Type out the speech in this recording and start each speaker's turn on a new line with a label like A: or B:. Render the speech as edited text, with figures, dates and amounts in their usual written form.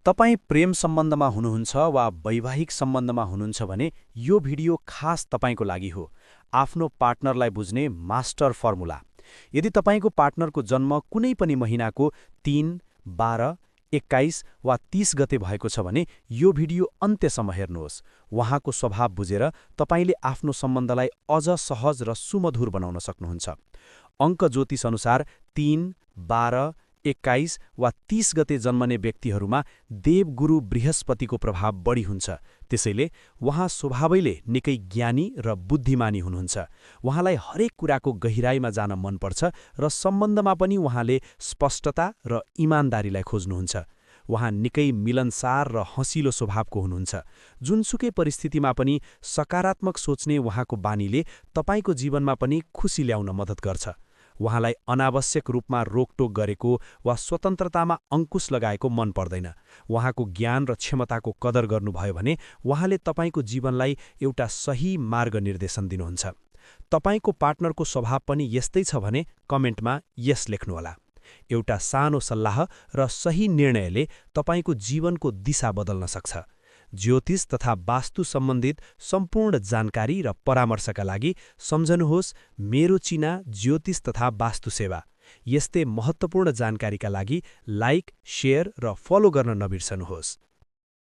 A: तपाईँ प्रेम सम्बन्धमा हुनुहुन्छ वा वैवाहिक सम्बन्धमा हुनुहुन्छ भने यो भिडियो खास तपाईँको लागि हो। आफ्नो पार्टनरलाई बुझ्ने मास्टर फर्मुला। यदि तपाईँको पार्टनरको जन्म कुनै पनि महिनाको 3, 12, 21 वा 30 गते भएको छ भने यो भिडियो अन्त्यसम्म हेर्नुहोस्। उहाँको स्वभाव बुझेर तपाईँले आफ्नो सम्बन्धलाई अझ सहज र सुमधुर बनाउन सक्नुहुन्छ। अङ्क ज्योतिष अनुसार 3, 12, 21 वा 30 गते जन्मने व्यक्तिहरूमा देवगुरु बृहस्पतिको प्रभाव बढी हुन्छ। त्यसैले उहाँ स्वभावैले निकै ज्ञानी र बुद्धिमानी हुनुहुन्छ। उहाँलाई हरेक कुराको गहिराईमा जान मनपर्छ र सम्बन्धमा पनि उहाँले स्पष्टता र इमान्दारीलाई खोज्नुहुन्छ। उहाँ निकै मिलनसार र हँसिलो स्वभावको हुनुहुन्छ। जुनसुकै परिस्थितिमा पनि सकारात्मक सोच्ने उहाँको बानीले तपाईँको जीवनमा पनि खुसी ल्याउन मद्दत गर्छ। उहाँलाई अनावश्यक रूपमा रोकटोक गरेको वा स्वतन्त्रतामा अंकुश लगाएको मन पर्दैन। उहाँको ज्ञान र क्षमताको कदर गर्नुभयो भने उहाँले तपाईँको जीवनलाई एउटा सही मार्ग निर्देशन दिनुहुन्छ। तपाईँको पार्टनरको स्वभाव पनि यस्तै छ भने कमेन्टमा यस लेख्नुहोला। एउटा सानो सल्लाह र सही निर्णयले तपाईँको जीवनको दिशा बदल्न सक्छ। ज्योतिष तथा वास्तु सम्बन्धित सम्पूर्ण जानकारी र परामर्शका लागि सम्झनुहोस् मेरो चिना ज्योतिष तथा वास्तु सेवा। यस्तै महत्त्वपूर्ण जानकारीका लागि लाइक, शेयर र फलो गर्न नबिर्सनुहोस्।